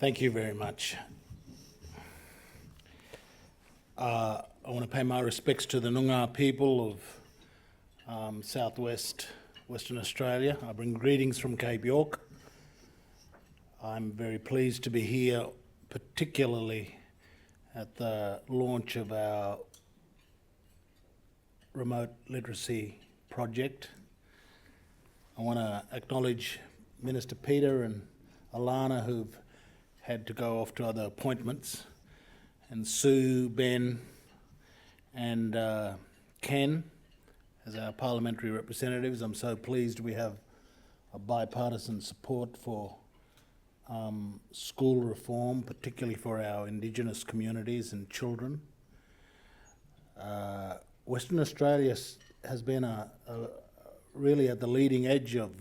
Thank you very much. I want to pay my respects to the Noongar people of southwest Western Australia. I bring greetings from Cape York. I'm very pleased to be here, particularly at the launch of our remote literacy project. I want to acknowledge Minister Peter and Alana, who've had to go off to other appointments, and Sue, Ben, and Ken as our parliamentary representatives. I'm so pleased we have a bipartisan support for school reform, particularly for our Indigenous communities and children. Western Australia has been really at the leading edge of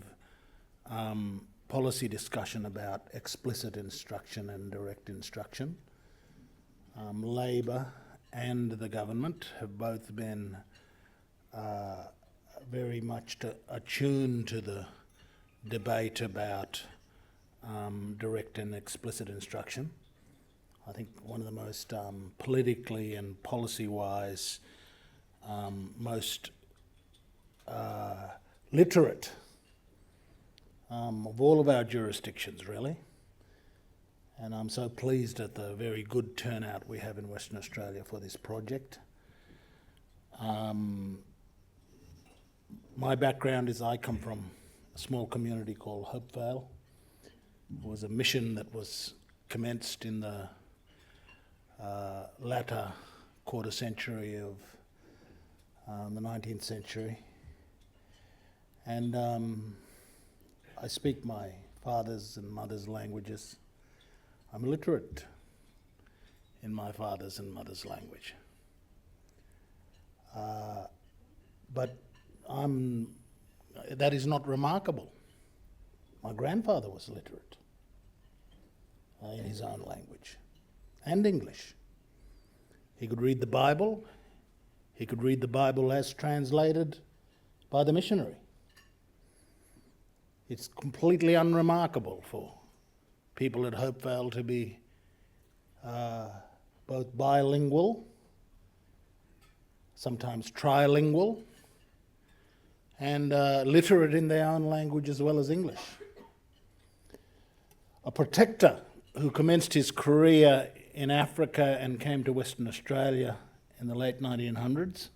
policy discussion about explicit instruction and direct instruction. Labor and the government have both been very much attuned to the debate about direct and explicit instruction. I think one of the most politically and policy-wise most literate of all of our jurisdictions, really. And I'm so pleased at the very good turnout we have in Western Australia for this project. My background is I come from a small community called Hopevale. It was a mission that was commenced in the latter quarter century of the 19th century. And I speak my father's and mother's languages. I'm literate in my father's and mother's language. But that is not remarkable. My grandfather was literate in his own language and English. He could read the Bible. He could read the Bible as translated by the missionary. It's completely unremarkable for people at Hopevale to be both bilingual, sometimes trilingual, and literate in their own language as well as English. A protector who commenced his career in Africa and came to Western Australia in the late 1900s,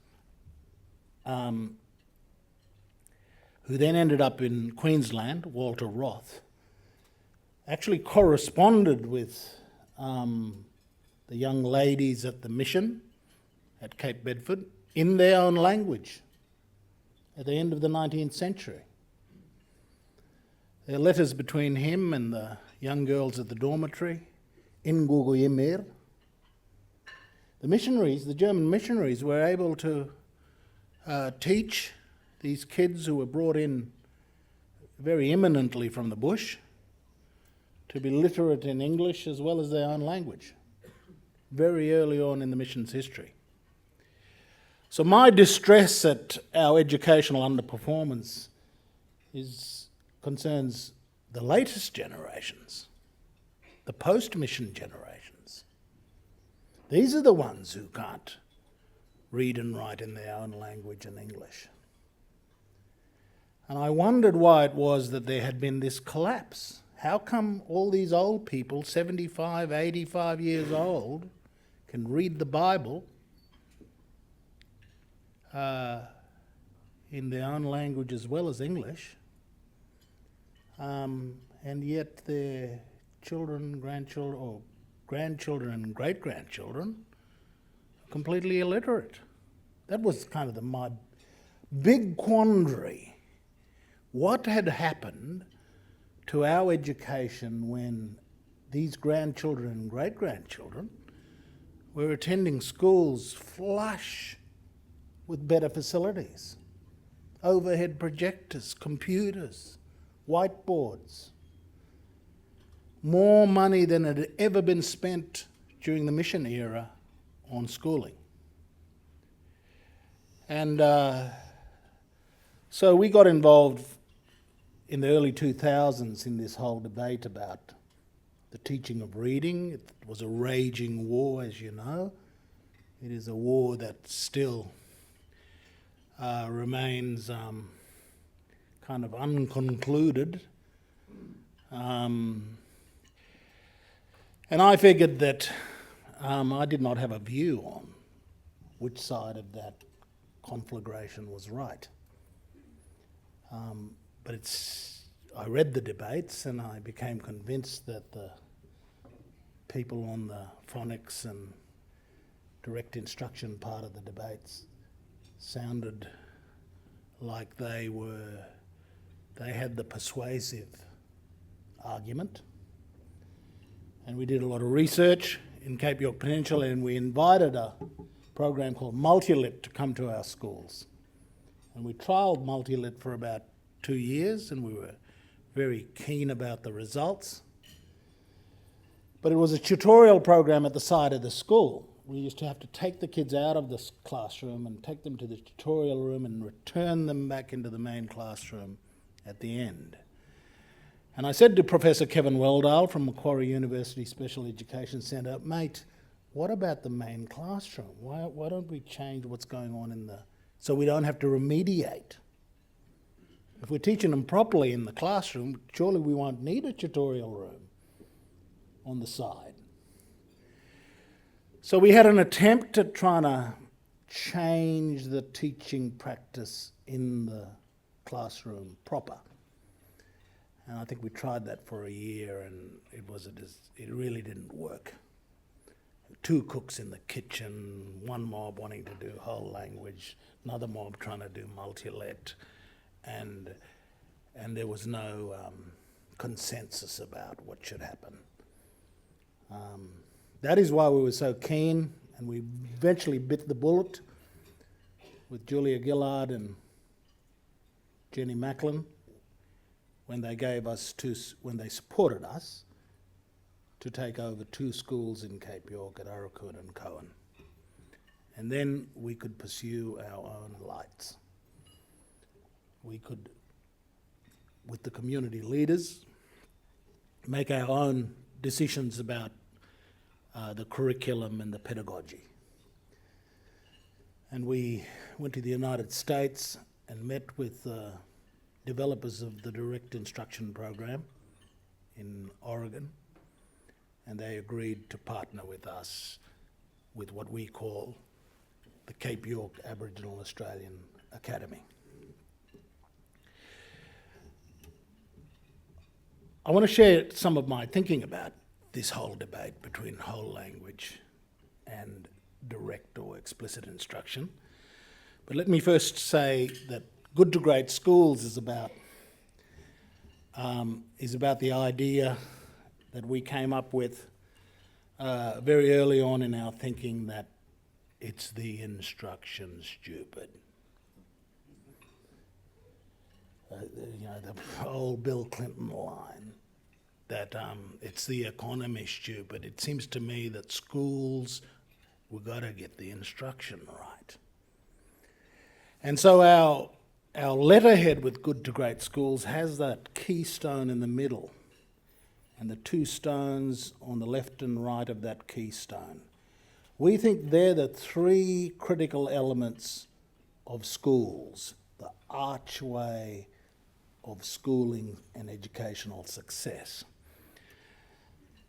who then ended up in Queensland, Walter Roth, actually corresponded with the young ladies at the mission at Cape Bedford in their own language at the end of the 19th century. There are letters between him and the young girls at the dormitory in Guguyimir. The missionaries, the German missionaries, were able to teach these kids who were brought in very imminently from the bush to be literate in English as well as their own language, very early on in the mission's history. So my distress at our educational underperformance concerns the latest generations, the post-mission generations. These are the ones who can't read and write in their own language and English. And I wondered why it was that there had been this collapse. How come all these old people, 75, 85 years old, can read the Bible in their own language as well as English, and yet their children, grandchildren and great-grandchildren are completely illiterate? That was kind of my big quandary. What had happened to our education when these grandchildren and great-grandchildren were attending schools flush with better facilities, overhead projectors, computers, whiteboards, more money than had ever been spent during the mission era on schooling? And so we got involved in the early 2000s in this whole debate about the teaching of reading. It was a raging war, as you know. It is a war that still remains kind of unconcluded. And I figured that I did not have a view on which side of that conflagration was right. But I read the debates and I became convinced that the people on the phonics and direct instruction part of the debates sounded like they had the persuasive argument. And we did a lot of research in Cape York Peninsula, and we invited a program called Multilit to come to our schools. And we trialled Multilit for about 2 years, and we were very keen about the results. But it was a tutorial program at the side of the school. We used to have to take the kids out of the classroom and take them to the tutorial room and return them back into the main classroom at the end. And I said to Professor Kevin Weldale from Macquarie University Special Education Centre, mate, what about the main classroom? Why don't we change what's going on so we don't have to remediate? If we're teaching them properly in the classroom, surely we won't need a tutorial room on the side. So we had an attempt at trying to change the teaching practice in the classroom proper. And I think we tried that for a year, and it really didn't work. 2 cooks in the kitchen, one mob wanting to do whole language, another mob trying to do multi-let, and there was no consensus about what should happen. That is why we were so keen, and we eventually bit the bullet with Julia Gillard and Jenny Macklin when they supported us to take over 2 schools in Cape York at Arrokoon and Cohen. And then we could pursue our own lights. We could, with the community leaders, make our own decisions about the curriculum and the pedagogy. And we went to the United States and met with developers of the direct instruction program in Oregon, and they agreed to partner with us with what we call the Cape York Aboriginal Australian Academy. I want to share some of my thinking about this whole debate between whole language and direct or explicit instruction. But let me first say that Good to Great Schools is about the idea that we came up with very early on in our thinking that it's the instruction stupid. The old Bill Clinton line that it's the economy stupid. It seems to me that schools, we've got to get the instruction right. And so our letterhead with Good to Great Schools has that keystone in the middle and the 2 stones on the left and right of that keystone. We think they're the 3 critical elements of schools, the archway of schooling and educational success.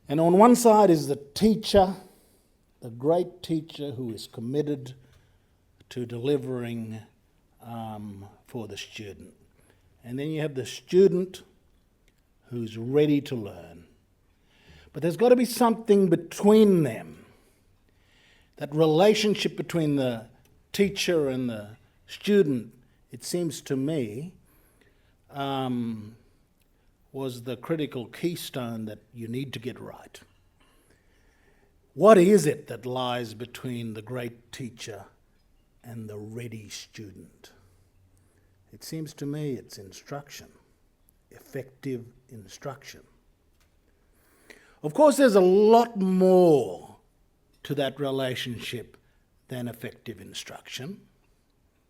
And on one side is the teacher, the great teacher who is committed to delivering for the student. And then you have the student who's ready to learn. But there's got to be something between them. That relationship between the teacher and the student, it seems to me, was the critical keystone that you need to get right. What is it that lies between the great teacher and the ready student? It seems to me it's instruction, effective instruction. Of course, there's a lot more to that relationship than effective instruction.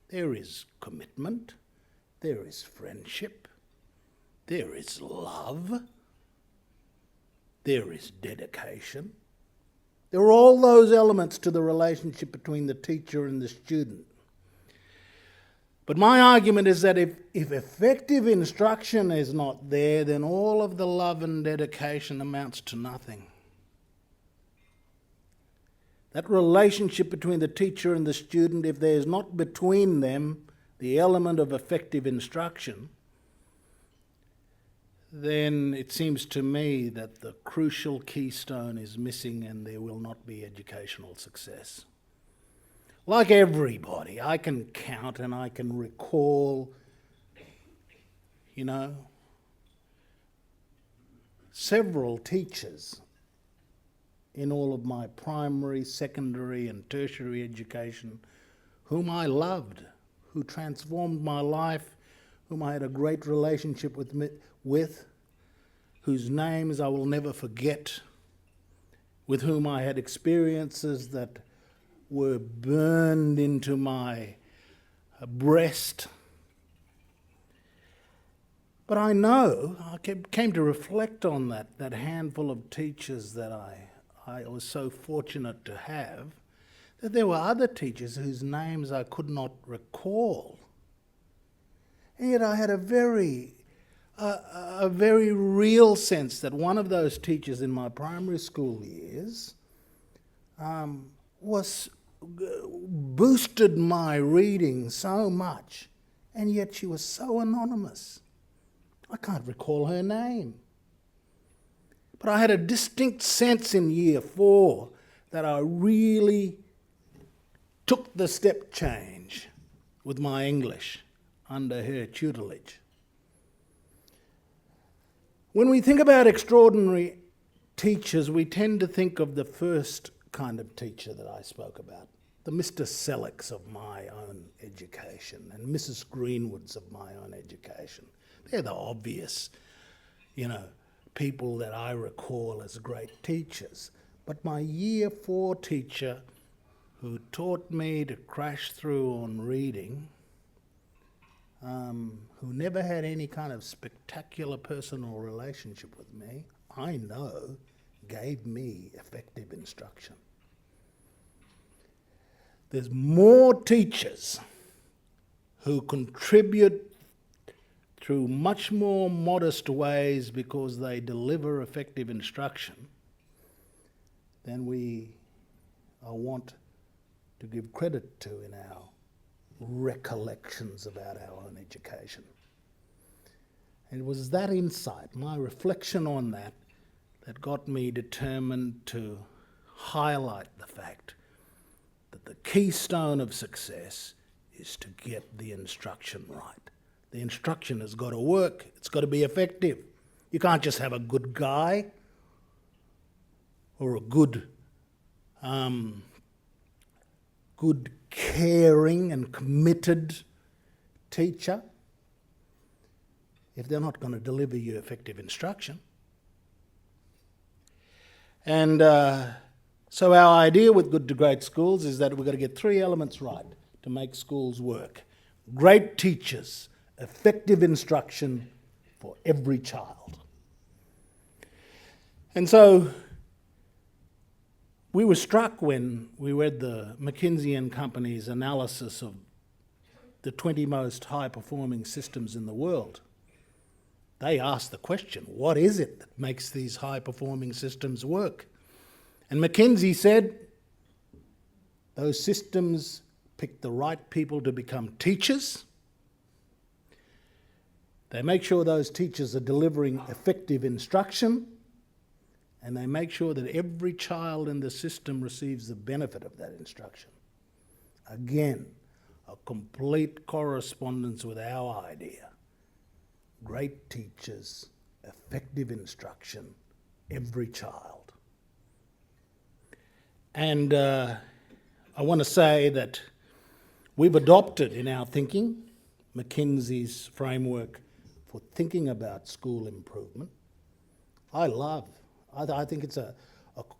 There is commitment, there is friendship, there is love, there is dedication. There are all those elements to the relationship between the teacher and the student. But my argument is that if effective instruction is not there, then all of the love and dedication amounts to nothing. That relationship between the teacher and the student, if there is not between them the element of effective instruction, then it seems to me that the crucial keystone is missing and there will not be educational success. Like everybody, I can count and I can recall, several teachers in all of my primary, secondary and tertiary education whom I loved, who transformed my life, whom I had a great relationship with, whose names I will never forget, with whom I had experiences that were burned into my breast. But I came to reflect on that handful of teachers that I was so fortunate to have, that there were other teachers whose names I could not recall. And yet I had a very real sense that one of those teachers in my primary school years boosted my reading so much, and yet she was so anonymous. I can't recall her name. But I had a distinct sense in year 4 that I really took the step change with my English under her tutelage. When we think about extraordinary teachers, we tend to think of the first kind of teacher that I spoke about, the Mr. Selecks of my own education and Mrs. Greenwoods of my own education. They're the obvious, people that I recall as great teachers. But my year 4 teacher, who taught me to crash through on reading, who never had any kind of spectacular personal relationship with me, I know gave me effective instruction. There's more teachers who contribute through much more modest ways because they deliver effective instruction than we want to give credit to in our recollections about our own education. And it was that insight, my reflection on that got me determined to highlight the fact that the keystone of success is to get the instruction right. The instruction has got to work. It's got to be effective. You can't just have a good guy or a good caring and committed teacher if they're not going to deliver you effective instruction. And so our idea with Good to Great Schools is that we've got to get 3 elements right to make schools work. Great teachers, effective instruction for every child. And so we were struck when we read the McKinsey & Company's analysis of the 20 most high-performing systems in the world. They asked the question, what is it that makes these high-performing systems work? And McKinsey said, those systems pick the right people to become teachers. They make sure those teachers are delivering effective instruction, and they make sure that every child in the system receives the benefit of that instruction. Again, a complete correspondence with our idea. Great teachers, effective instruction, every child. And I want to say that we've adopted in our thinking McKinsey's framework for thinking about school improvement. I think it's a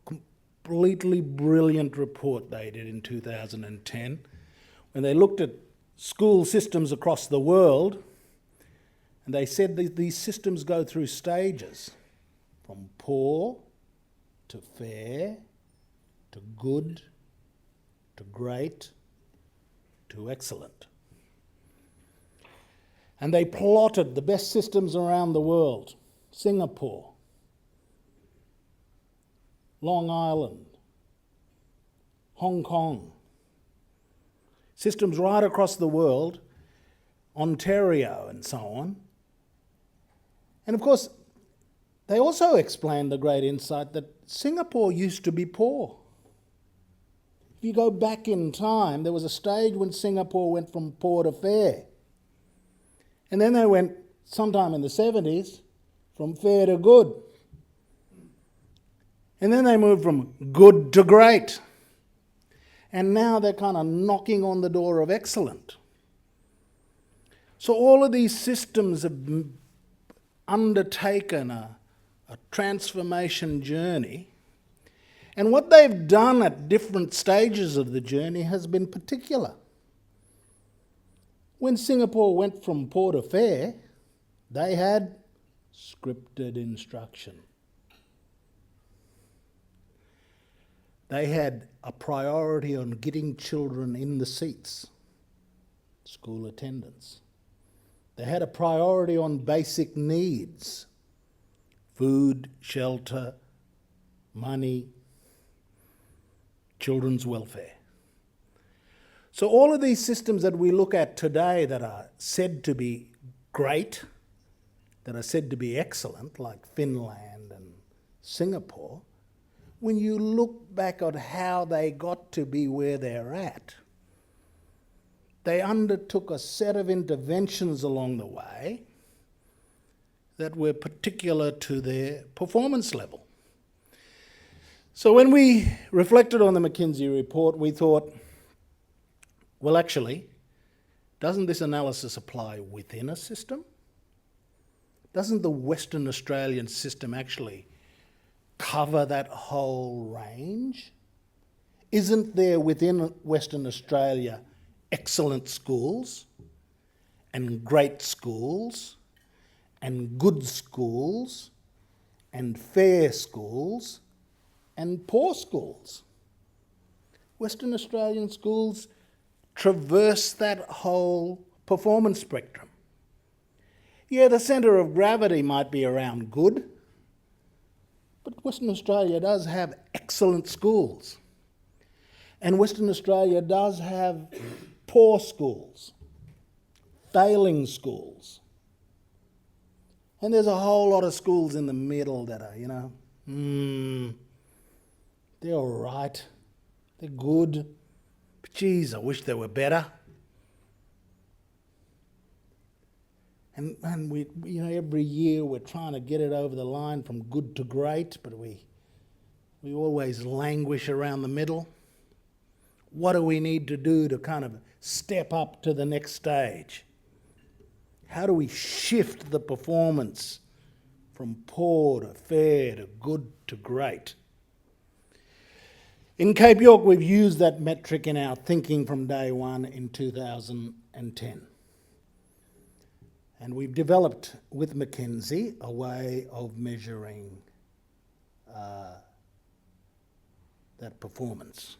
completely brilliant report they did in 2010 when they looked at school systems across the world, and they said that these systems go through stages, from poor to fair, to good, to great, to excellent. And they plotted the best systems around the world. Singapore, Long Island, Hong Kong, systems right across the world, Ontario and so on. And of course, they also explained the great insight that Singapore used to be poor. If you go back in time, there was a stage when Singapore went from poor to fair. And then they went, sometime in the 70s, from fair to good. And then they moved from good to great. And now they're kind of knocking on the door of excellent. So all of these systems have undertaken a transformation journey. And what they've done at different stages of the journey has been particular. When Singapore went from poor to fair, they had scripted instruction. They had a priority on getting children in the seats, school attendance. They had a priority on basic needs, food, shelter, money, children's welfare. So all of these systems that we look at today that are said to be great, that are said to be excellent, like Finland and Singapore, when you look back at how they got to be where they're at, they undertook a set of interventions along the way that were particular to their performance level. So when we reflected on the McKinsey report, we thought, well, actually, doesn't this analysis apply within a system? Doesn't the Western Australian system actually cover that whole range? Isn't there within Western Australia excellent schools and great schools and good schools and fair schools and poor schools? Western Australian schools traverse that whole performance spectrum. Yeah, the centre of gravity might be around good, but Western Australia does have excellent schools. And Western Australia does have poor schools, failing schools. And there's a whole lot of schools in the middle that are, they're all right, they're good, but geez, I wish they were better. And we, every year we're trying to get it over the line from good to great, but we always languish around the middle. What do we need to do to kind of step up to the next stage? How do we shift the performance from poor to fair to good to great? In Cape York, we've used that metric in our thinking from day one in 2010. And we've developed with McKinsey a way of measuring that performance.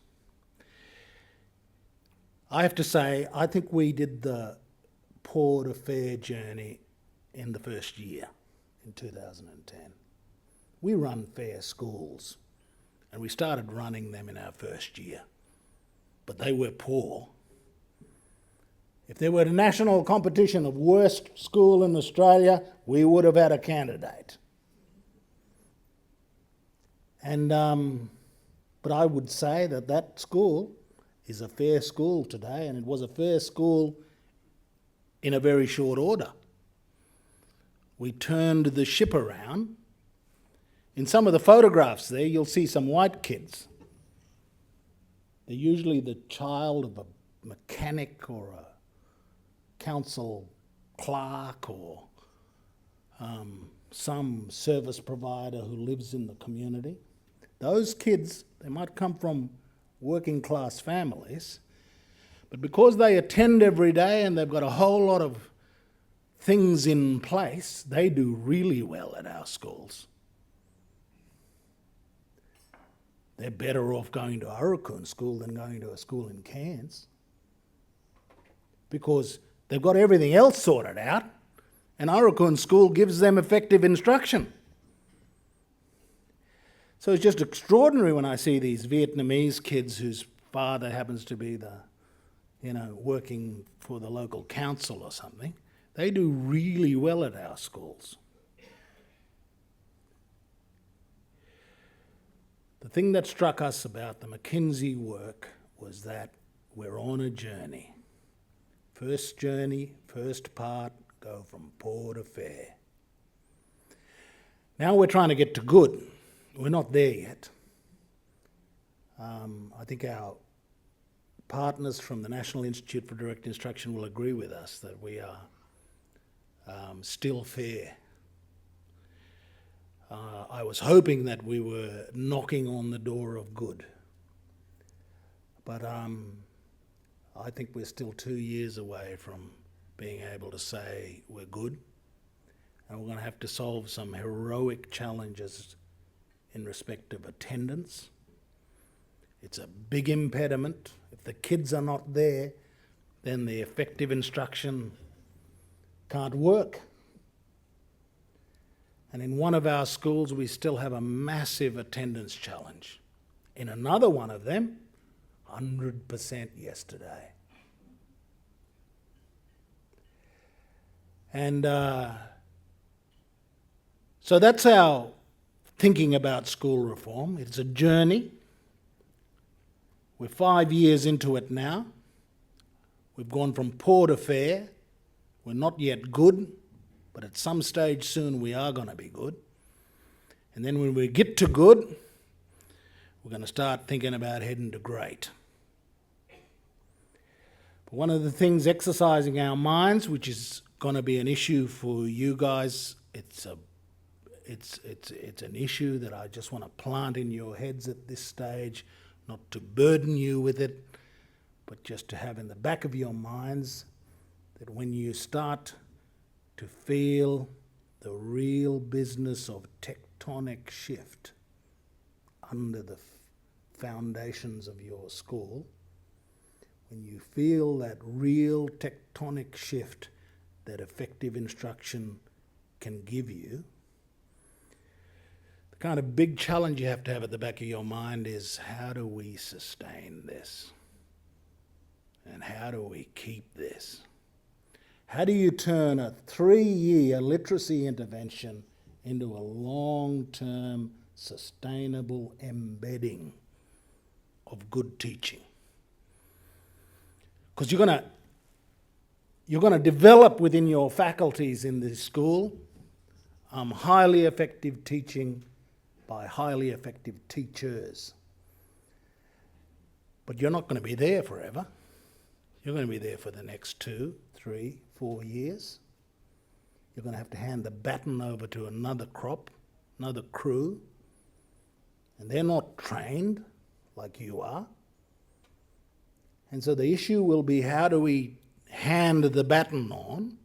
I have to say, I think we did the poor to fair journey in the first year, in 2010. We run fair schools, and we started running them in our first year, but they were poor. If there were a national competition of worst school in Australia, we would have had a candidate. And but I would say that school is a fair school today, and it was a fair school in a very short order. We turned the ship around. In some of the photographs there, you'll see some white kids. They're usually the child of a mechanic or a council clerk or some service provider who lives in the community. Those kids, they might come from working class families, but because they attend every day and they've got a whole lot of things in place, they do really well at our schools. they're better off going to Arukun School than going to a school in Cairns, because they've got everything else sorted out, and Arukun School gives them effective instruction. So it's just extraordinary when I see these Vietnamese kids whose father happens to be working for the local council or something. They do really well at our schools. The thing that struck us about the McKinsey work was that we're on a journey. First journey, first part, go from poor to fair. Now we're trying to get to good. We're not there yet. I think our partners from the National Institute for Direct Instruction will agree with us that we are still fair. I was hoping that we were knocking on the door of good. But I think we're still 2 years away from being able to say we're good. And we're going to have to solve some heroic challenges in respect of attendance. It's a big impediment. If the kids are not there, then the effective instruction can't work. And in one of our schools, we still have a massive attendance challenge. In another one of them, 100% yesterday. And so that's our thinking about school reform. It's a journey. We're 5 years into it now. We've gone from poor to fair. We're not yet good, but at some stage soon we are going to be good. And then when we get to good, we're going to start thinking about heading to great. But one of the things exercising our minds, which is going to be an issue for you guys, it's an issue that I just want to plant in your heads at this stage, not to burden you with it, but just to have in the back of your minds that when you start to feel the real business of tectonic shift under the foundations of your school, when you feel that real tectonic shift that effective instruction can give you, the kind of big challenge you have to have at the back of your mind is, how do we sustain this? And how do we keep this? How do you turn a 3-year literacy intervention into a long-term, sustainable embedding of good teaching? Because you're going to develop within your faculties in this school highly effective teaching by highly effective teachers. But you're not going to be there forever. You're going to be there for the next 2, 3, 4 years. You're going to have to hand the baton over to another crop, another crew, and they're not trained like you are. And so the issue will be, how do we hand the baton on,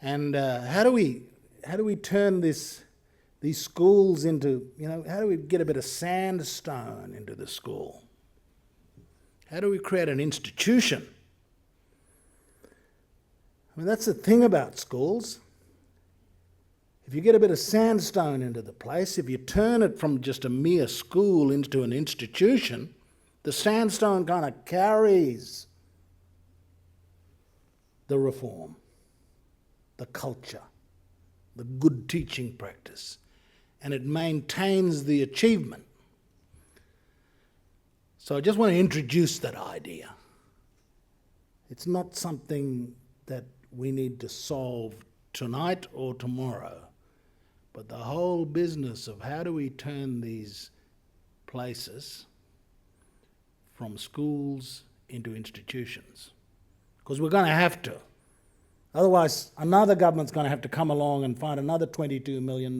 and how do we turn these schools into, how do we get a bit of sandstone into the school? How do we create an institution? I mean, that's the thing about schools. If you get a bit of sandstone into the place, if you turn it from just a mere school into an institution, the sandstone kind of carries the reform, the culture, the good teaching practice, and it maintains the achievement. So I just want to introduce that idea. It's not something that we need to solve tonight or tomorrow, but the whole business of how do we turn these places from schools into institutions. Because we're going to have to. Otherwise, another government's going to have to come along and find another $22 million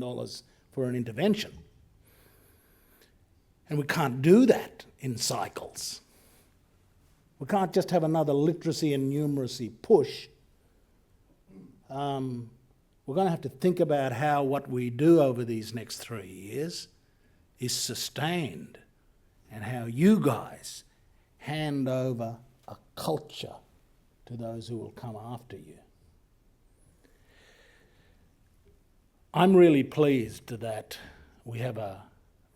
for an intervention. And we can't do that in cycles. We can't just have another literacy and numeracy push. We're going to have to think about how what we do over these next 3 years is sustained and how you guys hand over a culture to those who will come after you. I'm really pleased that we have a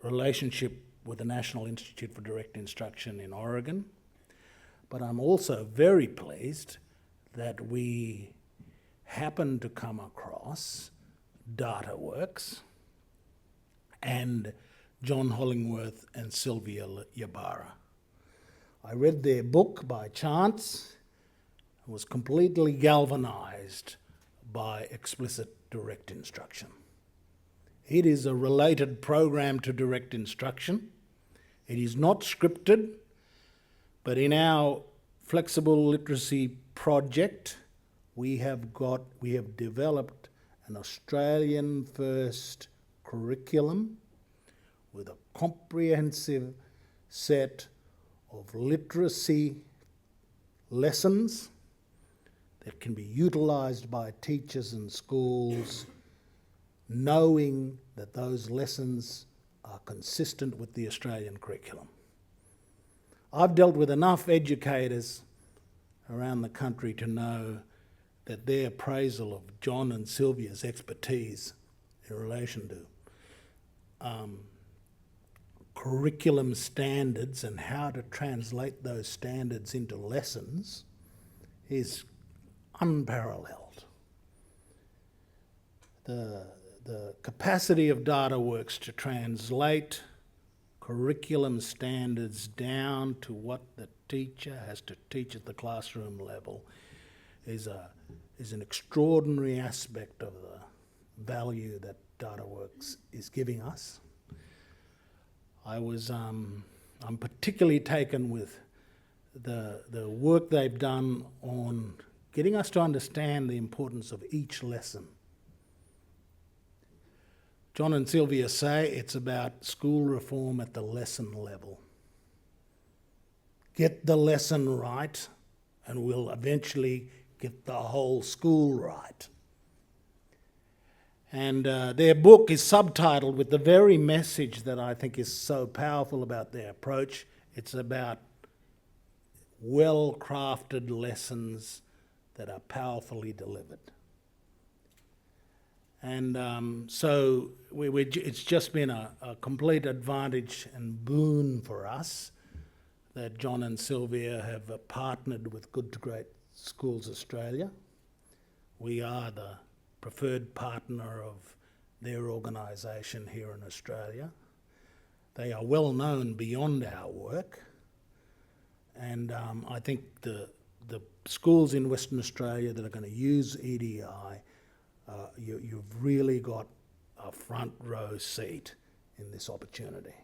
relationship with the National Institute for Direct Instruction in Oregon, but I'm also very pleased that we happen to come across DataWorks and John Hollingworth and Sylvia Ybarra. I read their book by chance and was completely galvanized by explicit direct instruction. It is a related program to direct instruction. It is not scripted, but in our flexible literacy project, we have developed an Australian first curriculum with a comprehensive set of literacy lessons that can be utilised by teachers and schools, knowing that those lessons are consistent with the Australian curriculum. I've dealt with enough educators around the country to know that their appraisal of John and Sylvia's expertise in relation to curriculum standards and how to translate those standards into lessons is unparalleled. The capacity of DataWorks to translate curriculum standards down to what the teacher has to teach at the classroom level is an extraordinary aspect of the value that DataWorks is giving us. I'm particularly taken with the work they've done on getting us to understand the importance of each lesson. John and Sylvia say it's about school reform at the lesson level. Get the lesson right, and we'll eventually get the whole school right. And their book is subtitled with the very message that I think is so powerful about their approach. It's about well-crafted lessons that are powerfully delivered. And so it's just been a complete advantage and boon for us that John and Sylvia have partnered with Good to Great Schools Australia. We are the preferred partner of their organisation here in Australia. They are well known beyond our work, and I think the schools in Western Australia that are going to use EDI, you've really got a front row seat in this opportunity.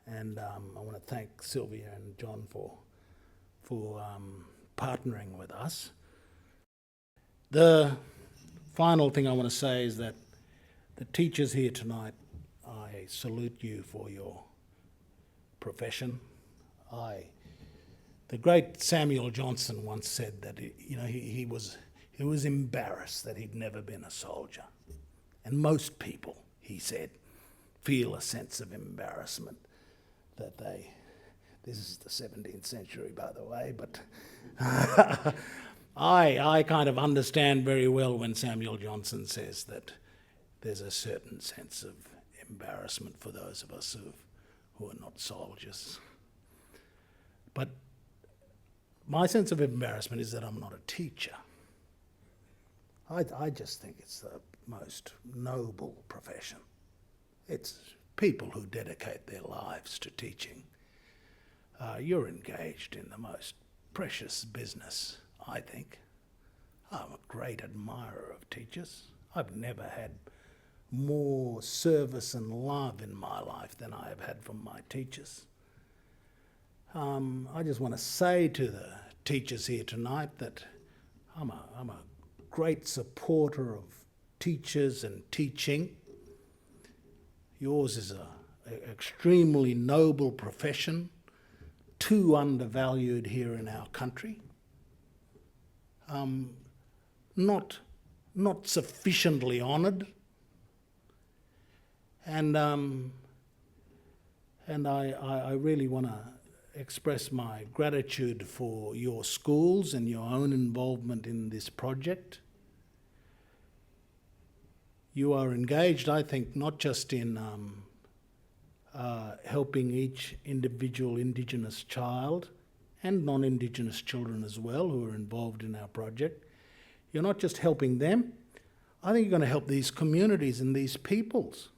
And I want to thank Sylvia and John for partnering with us. The final thing I want to say is that the teachers here tonight, I salute you for your profession. The great Samuel Johnson once said that he was embarrassed that he'd never been a soldier. And most people, he said, feel a sense of embarrassment that this is the 17th century, by the way, but I kind of understand very well when Samuel Johnson says that there's a certain sense of embarrassment for those of us who are not soldiers. But my sense of embarrassment is that I'm not a teacher. I just think it's the most noble profession. It's people who dedicate their lives to teaching. You're engaged in the most precious business, I think. I'm a great admirer of teachers. I've never had more service and love in my life than I have had from my teachers. I just want to say to the teachers here tonight that I'm a great supporter of teachers and teaching. Yours is an extremely noble profession, too undervalued here in our country. Not sufficiently honoured. And And I really want to express my gratitude for your schools and your own involvement in this project. You are engaged, I think, not just in helping each individual Indigenous child and non-Indigenous children as well who are involved in our project. You're not just helping them, I think you're going to help these communities and these peoples.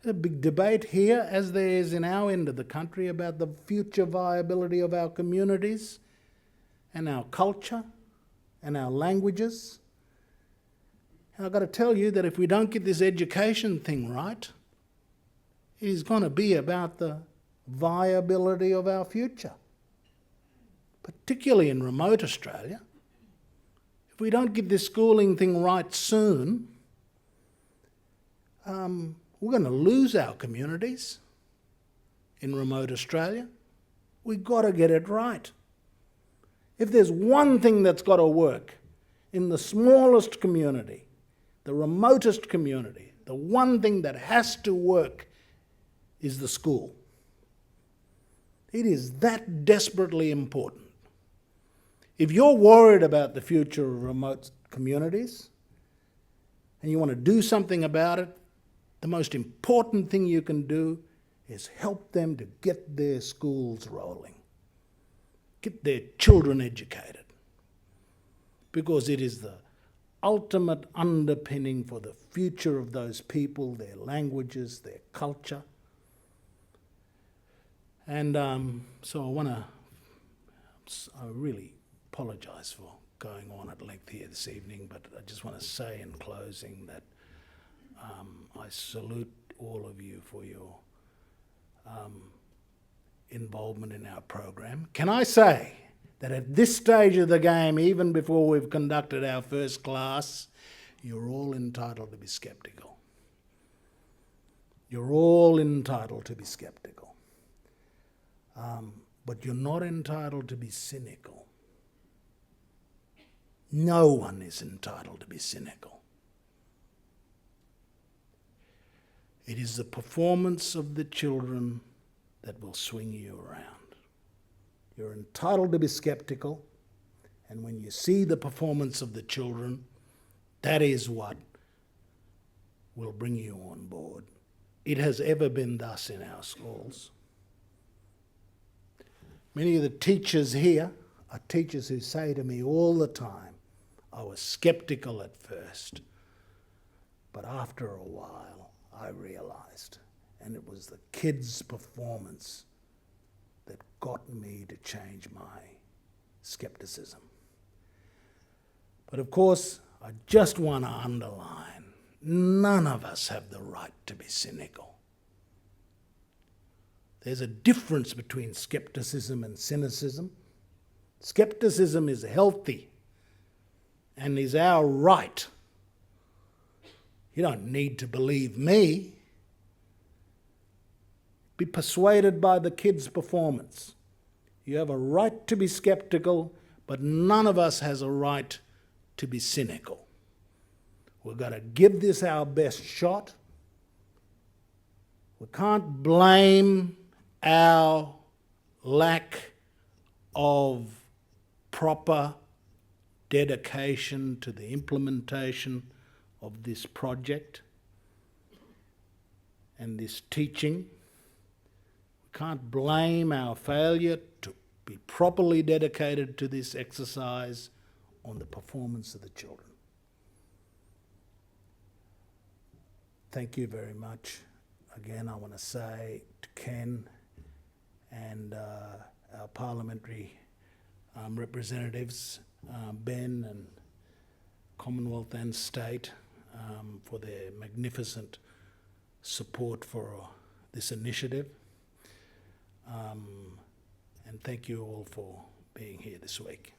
There's a big debate here, as there is in our end of the country, about the future viability of our communities and our culture and our languages. And I've got to tell you that if we don't get this education thing right, it is going to be about the viability of our future, particularly in remote Australia. If we don't get this schooling thing right soon, we're going to lose our communities in remote Australia. We've got to get it right. If there's one thing that's got to work in the smallest community, the remotest community, the one thing that has to work is the school. It is that desperately important. If you're worried about the future of remote communities and you want to do something about it, the most important thing you can do is help them to get their schools rolling, get their children educated, because it is the ultimate underpinning for the future of those people, their languages, their culture. And so I really apologise for going on at length here this evening, but I just want to say in closing that I salute all of you for your involvement in our program. Can I say that at this stage of the game, even before we've conducted our first class, you're all entitled to be sceptical. You're all entitled to be sceptical. But you're not entitled to be cynical. No one is entitled to be cynical. It is the performance of the children that will swing you around. You're entitled to be sceptical, and when you see the performance of the children, that is what will bring you on board. It has ever been thus in our schools. Many of the teachers here are teachers who say to me all the time, I was sceptical at first, but after a while I realised, and it was the kids' performance that got me to change my scepticism. But of course, I just want to underline, none of us have the right to be cynical. There's a difference between scepticism and cynicism. Scepticism is healthy and is our right. You don't need to believe me. Be persuaded by the kids' performance. You have a right to be sceptical, but none of us has a right to be cynical. We've got to give this our best shot. We can't blame our lack of proper dedication to the implementation of this project and this teaching. We can't blame our failure to be properly dedicated to this exercise on the performance of the children. Thank you very much. Again, I want to say to Ken and our parliamentary representatives, Ben and Commonwealth and State, for their magnificent support for this initiative. And thank you all for being here this week.